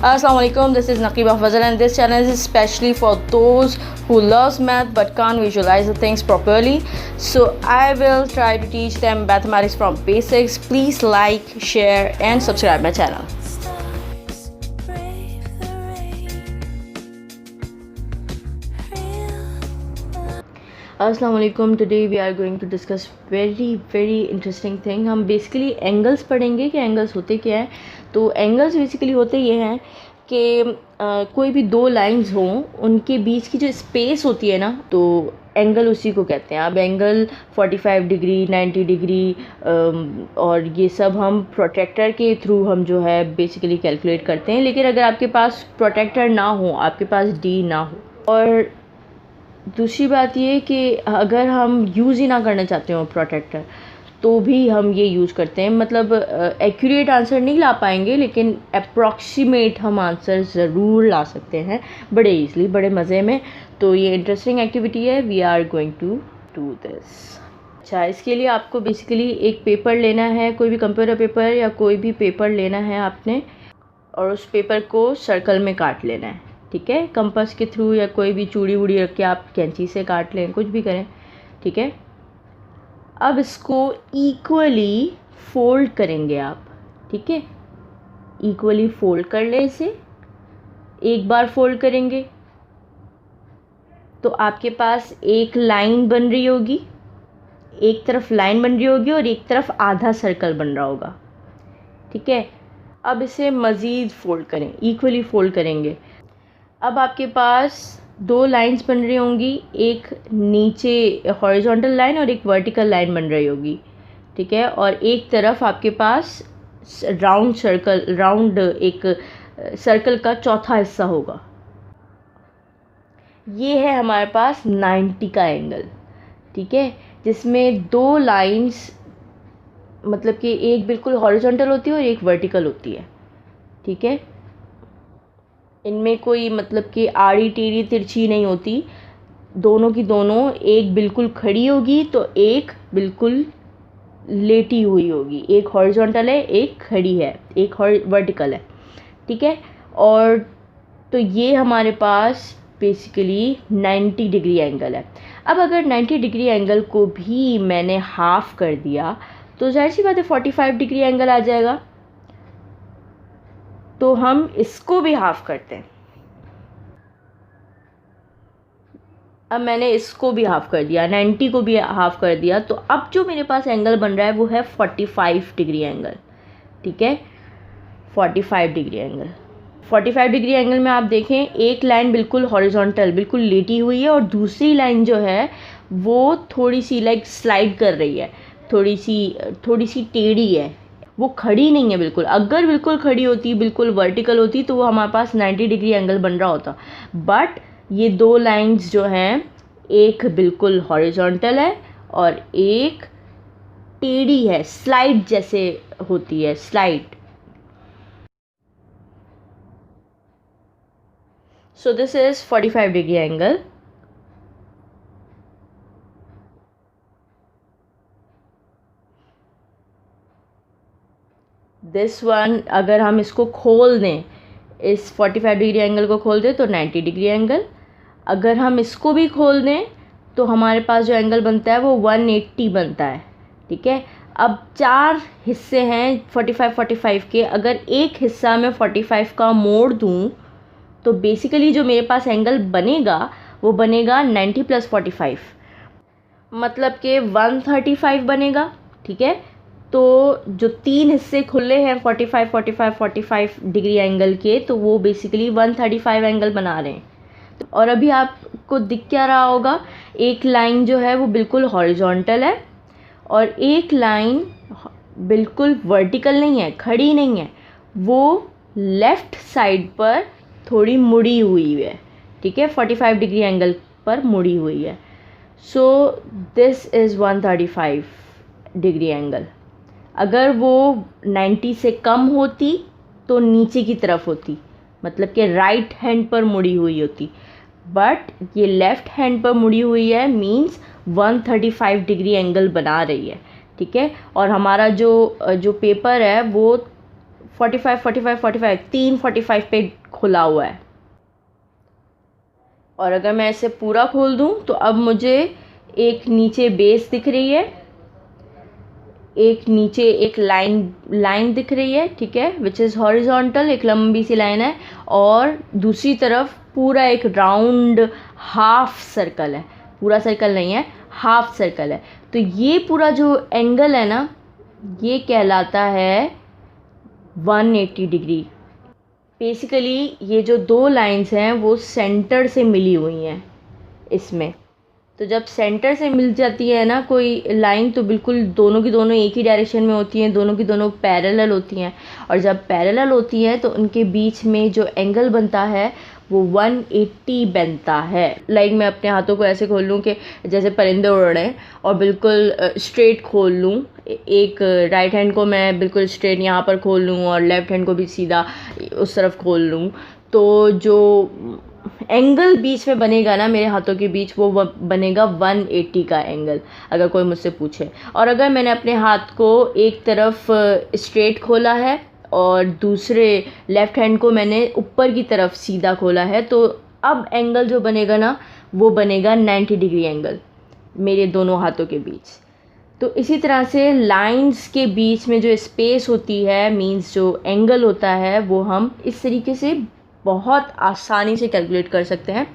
Assalamualaikum, this is Naqiba Fazal and this channel is especially for those who loves math but can't visualize the things properly. So I will try to teach them mathematics from basics. Please like, share and subscribe my channel. Assalamualaikum, today we are going to discuss very interesting thing. हम basically angles पढ़ेंगे कि angles होते क्या हैं. तो angles basically होते ये हैं कि कोई भी दो लाइंस हों, उनके बीच की जो स्पेस होती है ना, तो एंगल उसी को कहते हैं. अब एंगल 45 डिग्री 90 डिग्री और ये सब हम प्रोट्रैक्टर के थ्रू हम जो है बेसिकली कैलकुलेट करते हैं. लेकिन अगर आपके पास प्रोट्रैक्टर ना हो, आपके पास डी ना हो, और दूसरी बात ये कि अगर हम यूज़ ही ना करना चाहते हो प्रोटेक्टर, तो भी हम ये यूज़ करते हैं. मतलब एक्यूरेट आंसर नहीं ला पाएंगे, लेकिन अप्रॉक्सीमेट हम आंसर ज़रूर ला सकते हैं बड़े ईज़िली, बड़े मज़े में. तो ये इंटरेस्टिंग एक्टिविटी है. We are going to do this. अच्छा, इसके लिए आपको बेसिकली एक पेपर लेना है, कोई भी कंप्यूटर पेपर या कोई भी पेपर लेना है आपने, और उस पेपर को सर्कल में काट लेना है. ठीक है, कंपास के थ्रू या कोई भी चूड़ी वूड़ी रख के आप कैंची से काट लें, कुछ भी करें. ठीक है, अब इसको इक्वली फोल्ड करेंगे आप. ठीक है, इक्वली फोल्ड कर लें. इसे एक बार फोल्ड करेंगे तो आपके पास एक लाइन बन रही होगी, एक तरफ लाइन बन रही होगी और एक तरफ आधा सर्कल बन रहा होगा. ठीक है, अब इसे मज़ीद फोल्ड करें, इक्वली फोल्ड करेंगे. अब आपके पास दो लाइंस बन रही होंगी, एक नीचे हॉरिजॉन्टल लाइन और एक वर्टिकल लाइन बन रही होगी. ठीक है, और एक तरफ आपके पास राउंड एक सर्कल का चौथा हिस्सा होगा. ये है हमारे पास 90 का एंगल. ठीक है, जिसमें दो लाइंस, मतलब कि एक बिल्कुल हॉरिजॉन्टल होती है और एक वर्टिकल होती है. ठीक है, इनमें कोई मतलब कि आड़ी टेढ़ी तिरछी नहीं होती. दोनों की दोनों, एक बिल्कुल खड़ी होगी तो एक बिल्कुल लेटी हुई होगी. एक हॉरिजॉन्टल है, एक खड़ी है, एक वर्टिकल है. ठीक है, और तो ये हमारे पास बेसिकली 90 डिग्री एंगल है. अब अगर 90 डिग्री एंगल को भी मैंने हाफ़ कर दिया तो जाहिर सी बात है 45 डिग्री एंगल आ जाएगा. तो हम इसको भी हाफ़ करते हैं. अब मैंने इसको भी हाफ़ कर दिया, 90 को भी हाफ़ कर दिया. तो अब जो मेरे पास एंगल बन रहा है वो है 45 डिग्री एंगल. ठीक है, 45 डिग्री एंगल. 45 डिग्री एंगल में आप देखें, एक लाइन बिल्कुल हॉरिजॉन्टल, बिल्कुल लेटी हुई है, और दूसरी लाइन जो है वो थोड़ी सी लाइक स्लाइड कर रही है, थोड़ी सी टेढ़ी है, वो खड़ी नहीं है बिल्कुल. अगर बिल्कुल खड़ी होती, बिल्कुल वर्टिकल होती, तो वो हमारे पास 90 डिग्री एंगल बन रहा होता. बट ये दो लाइंस जो हैं, एक बिल्कुल हॉरिजॉन्टल है और एक टेढ़ी है, स्लाइड जैसे होती है, slide. So this is 45 degree angle. This one, अगर हम इसको खोल दें, इस 45 डिग्री एंगल को खोल दें तो 90 डिग्री एंगल. अगर हम इसको भी खोल दें तो हमारे पास जो एंगल बनता है वो 180 बनता है. ठीक है, अब चार हिस्से हैं 45 के. अगर एक हिस्सा मैं 45 का मोड़ दूं तो बेसिकली जो मेरे पास एंगल बनेगा वो बनेगा 90 + 45, मतलब कि 135 बनेगा. ठीक है, तो जो तीन हिस्से खुले हैं 45 डिग्री एंगल के, तो वो बेसिकली 135 एंगल बना रहे हैं. और अभी आपको दिख क्या रहा होगा, एक लाइन जो है वो बिल्कुल हॉरिजॉन्टल है और एक लाइन बिल्कुल वर्टिकल नहीं है, खड़ी नहीं है, वो लेफ़्ट साइड पर थोड़ी मुड़ी हुई है. ठीक है, 45 डिग्री एंगल पर मुड़ी हुई है. So this is 135 degree angle. अगर वो 90 से कम होती तो नीचे की तरफ होती, मतलब कि राइट हैंड पर मुड़ी हुई होती. बट ये लेफ़्ट हैंड पर मुड़ी हुई है, मींस 135 डिग्री एंगल बना रही है. ठीक है, और हमारा जो पेपर है वो 45 45 45 3 45 पे खुला हुआ है। और अगर मैं इसे पूरा खोल दूं तो अब मुझे एक नीचे बेस दिख रही है, एक नीचे एक लाइन दिख रही है, ठीक है, विच इज़ हॉरिजॉन्टल, एक लंबी सी लाइन है, और दूसरी तरफ पूरा एक राउंड हाफ सर्कल है, पूरा सर्कल नहीं है, हाफ सर्कल है। तो ये पूरा जो एंगल है ना, ये कहलाता है 180 डिग्री। बेसिकली ये जो दो लाइंस हैं वो सेंटर से मिली हुई हैं इसमें। तो जब सेंटर से मिल जाती है ना कोई लाइन, तो बिल्कुल दोनों की दोनों एक ही डायरेक्शन में होती हैं, दोनों की दोनों पैरेलल होती हैं। और जब पैरेलल होती हैं तो उनके बीच में जो एंगल बनता है वो 180 बनता है। लाइक मैं अपने हाथों को ऐसे खोल लूँ कि जैसे परिंदे उड़ रहे हैं, और बिल्कुल स्ट्रेट खोल लूँ। एक राइट हैंड को मैं बिल्कुल स्ट्रेट यहाँ पर खोल लूँ और लेफ़्ट हैंड को भी सीधा उस तरफ खोल लूँ, तो जो एंगल बीच में बनेगा ना मेरे हाथों के बीच, वो बनेगा 180 का एंगल, अगर कोई मुझसे पूछे। और अगर मैंने अपने हाथ को एक तरफ स्ट्रेट खोला है और दूसरे लेफ़्ट हैंड को मैंने ऊपर की तरफ सीधा खोला है, तो अब एंगल जो बनेगा ना वो बनेगा 90 डिग्री एंगल मेरे दोनों हाथों के बीच। तो इसी तरह से लाइंस के बीच में जो स्पेस होती है, मींस जो एंगल होता है, वो हम इस तरीके से बहुत आसानी से कैलकुलेट कर सकते हैं।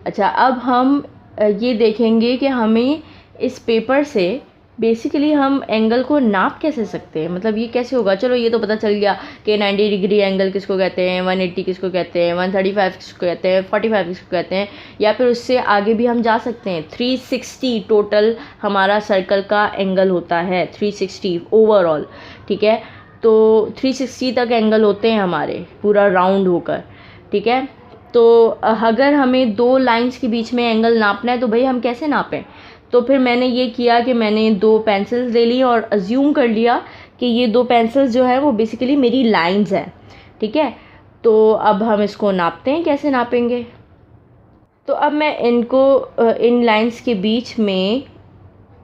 अच्छा, अब हम ये देखेंगे कि हमें इस पेपर से बेसिकली हम एंगल को नाप कैसे सकते हैं, मतलब ये कैसे होगा। चलो ये तो पता चल गया कि 90 डिग्री एंगल किसको कहते हैं, 180 किसको कहते हैं, 135 किसको कहते हैं, 45 किसको कहते हैं, या फिर उससे आगे भी हम जा सकते हैं। 360 टोटल हमारा सर्कल का एंगल होता है, 360 ओवरऑल, ठीक है। तो 360 तक एंगल होते हैं हमारे पूरा राउंड होकर, ठीक है। तो अगर हमें दो लाइंस के बीच में एंगल नापना है तो भाई हम कैसे नापें। तो फिर मैंने ये किया कि मैंने दो पेंसिल्स ले ली और अज्यूम कर लिया कि ये दो पेंसिल्स जो है वो बेसिकली मेरी लाइंस हैं, ठीक है। तो अब हम इसको नापते हैं, कैसे नापेंगे। तो अब मैं इनको इन लाइंस के बीच में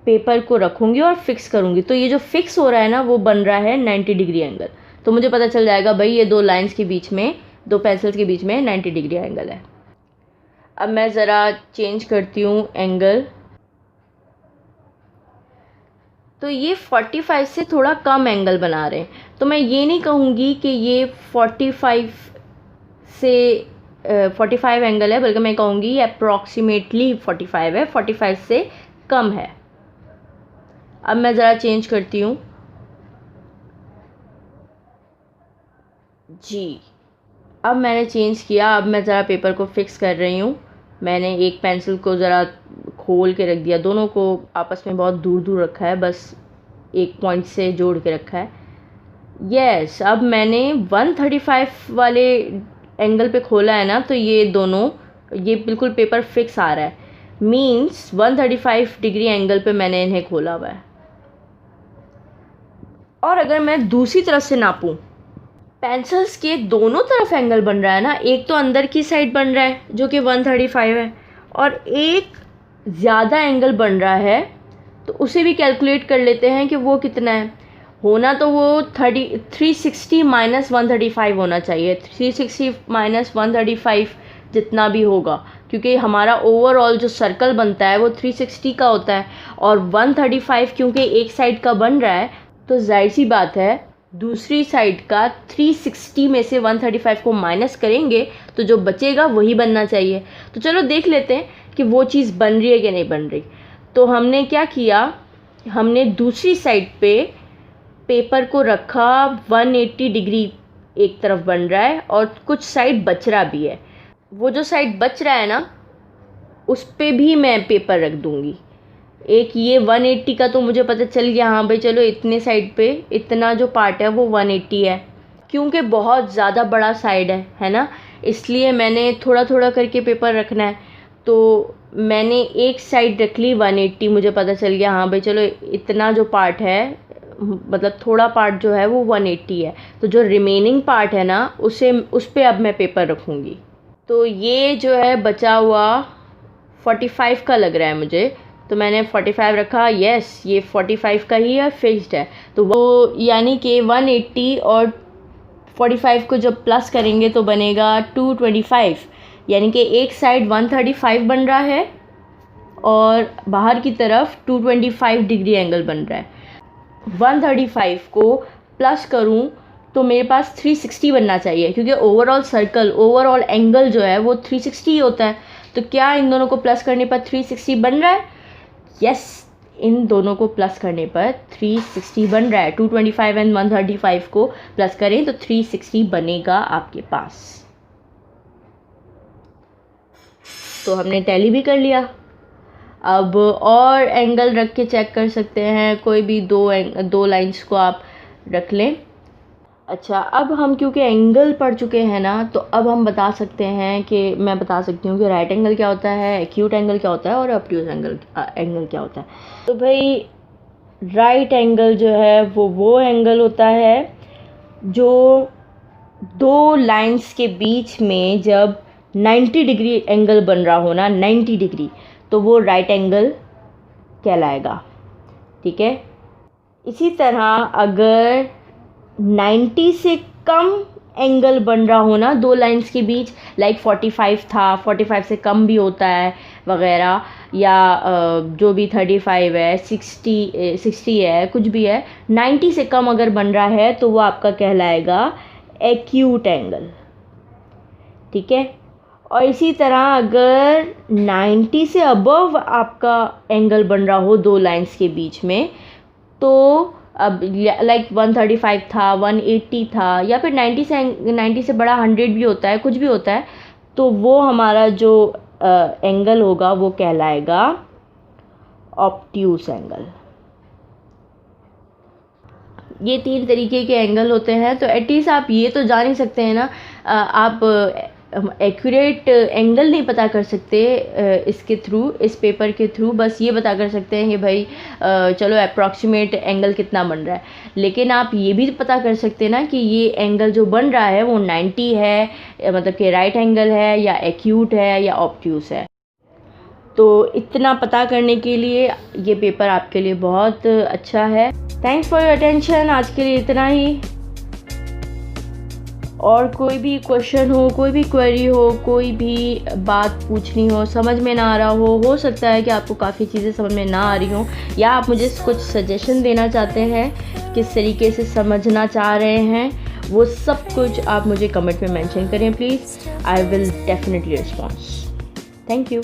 पेपर को रखूँगी और फिक्स करूँगी। तो ये जो फिक्स हो रहा है ना वो बन रहा है 90 डिग्री एंगल। तो मुझे पता चल जाएगा भाई ये दो लाइंस के बीच में, दो पेंसिल्स के बीच में 90 डिग्री एंगल है। अब मैं ज़रा चेंज करती हूँ एंगल। तो ये 45 से थोड़ा कम एंगल बना रहे हैं, तो मैं ये नहीं कहूँगी कि ये 45 से 45 एंगल है, बल्कि मैं कहूँगी ये अप्रॉक्सीमेटली 45 है, 45 से कम है। अब मैं ज़रा चेंज करती हूँ जी। अब मैंने चेंज किया, अब मैं ज़रा पेपर को फिक्स कर रही हूँ। मैंने एक पेंसिल को ज़रा खोल के रख दिया, दोनों को आपस में बहुत दूर दूर रखा है, बस एक पॉइंट से जोड़ के रखा है। यस, अब मैंने 135 वाले एंगल पे खोला है ना, तो ये दोनों, ये बिल्कुल पेपर फिक्स आ रहा है, मींस 135 डिग्री एंगल पे मैंने इन्हें खोला हुआ है। और अगर मैं दूसरी तरफ से नापूं, पेंसिल्स के दोनों तरफ एंगल बन रहा है ना, एक तो अंदर की साइड बन रहा है जो कि 135 है, और एक ज़्यादा एंगल बन रहा है, तो उसे भी कैलकुलेट कर लेते हैं कि वो कितना है। होना तो वो 360 माइनस 135 होना चाहिए, 360 माइनस 135 जितना भी होगा, क्योंकि हमारा ओवरऑल जो सर्कल बनता है वो 360 का होता है, और 135 क्योंकि एक साइड का बन रहा है, तो जाहिर सी बात है दूसरी साइड का 360 में से 135 को माइनस करेंगे तो जो बचेगा वही बनना चाहिए। तो चलो देख लेते हैं कि वो चीज़ बन रही है कि नहीं बन रही। तो हमने क्या किया, हमने दूसरी साइड पे पेपर को रखा, 180 डिग्री एक तरफ बन रहा है और कुछ साइड बच रहा भी है। वो जो साइड बच रहा है ना, उस पे भी मैं पेपर रख दूँगी। एक ये 180 का तो मुझे पता चल गया, हाँ भाई चलो इतने साइड पे इतना जो पार्ट है वो 180 है, क्योंकि बहुत ज़्यादा बड़ा साइड है ना, इसलिए मैंने थोड़ा थोड़ा करके पेपर रखना है। तो मैंने एक साइड रख ली 180, मुझे पता चल गया हाँ भाई चलो इतना जो पार्ट है, मतलब थोड़ा पार्ट जो है वो 180 है, तो जो रिमेनिंग पार्ट है ना उस पर अब मैं पेपर रखूँगी। तो ये जो है बचा हुआ 45 का लग रहा है मुझे, तो मैंने 45 रखा। यस, ये 45 का ही है, फिक्स्ड है। तो वो यानी कि 180 और 45 को जब प्लस करेंगे तो बनेगा 225, यानी कि एक साइड 135 बन रहा है और बाहर की तरफ 225 डिग्री एंगल बन रहा है। 135 को प्लस करूं तो मेरे पास 360 बनना चाहिए, क्योंकि ओवरऑल सर्कल, ओवरऑल एंगल जो है वो 360 ही होता है। तो क्या इन दोनों को प्लस करने पर 360 बन रहा है? यस, इन दोनों को प्लस करने पर 360 बन रहा है। 225 एंड 135 को प्लस करें तो 360 बनेगा आपके पास। तो हमने टैली भी कर लिया। अब और एंगल रख के चेक कर सकते हैं, कोई भी दो लाइंस को आप रख लें। अच्छा, अब हम क्योंकि एंगल पढ़ चुके हैं ना, तो अब हम बता सकते हैं कि मैं बता सकती हूँ कि राइट एंगल क्या होता है, एक्यूट एंगल क्या होता है और ऑब्ट्यूज एंगल क्या होता है। तो भाई राइट एंगल जो है वो एंगल होता है जो दो लाइंस के बीच में जब 90 डिग्री एंगल बन रहा हो ना, 90 डिग्री, तो वो राइट एंगल कहलाएगा। ठीक है। इसी तरह अगर 90 से कम एंगल बन रहा हो ना दो लाइंस के बीच, लाइक 45 था, 45 से कम भी होता है वगैरह, या जो भी 35 है, 60 है, कुछ भी है, 90 से कम अगर बन रहा है तो वो आपका कहलाएगा एक्यूट एंगल। ठीक है। और इसी तरह अगर 90 से अबव आपका एंगल बन रहा हो दो लाइंस के बीच में, तो अब लाइक 135 था, 180 था, या फिर 90 से बड़ा 100 भी होता है, कुछ भी होता है, तो वो हमारा जो एंगल होगा वो कहलाएगा ऑब्ट्यूस एंगल। ये तीन तरीके के एंगल होते हैं। तो एटलीस्ट आप ये तो जान ही सकते हैं ना, आप एक्यूरेट एंगल नहीं पता कर सकते इसके थ्रू, इस पेपर के थ्रू, बस ये पता कर सकते हैं कि भाई चलो अप्रॉक्सीमेट एंगल कितना बन रहा है। लेकिन आप ये भी पता कर सकते हैं ना कि ये एंगल जो बन रहा है वो 90 है, मतलब कि राइट एंगल है, या एक्यूट है, या ऑब्ट्यूस है। तो इतना पता करने के लिए ये पेपर आपके लिए बहुत अच्छा है। Thanks for your attention. आज के लिए इतना ही। और कोई भी क्वेश्चन हो, कोई भी क्वेरी हो, कोई भी बात पूछनी हो, समझ में ना आ रहा हो सकता है कि आपको काफ़ी चीज़ें समझ में ना आ रही हों, या आप मुझे कुछ सजेशन देना चाहते हैं, किस तरीके से समझना चाह रहे हैं, वो सब कुछ आप मुझे कमेंट में मेंशन करें please. I will definitely response. Thank you.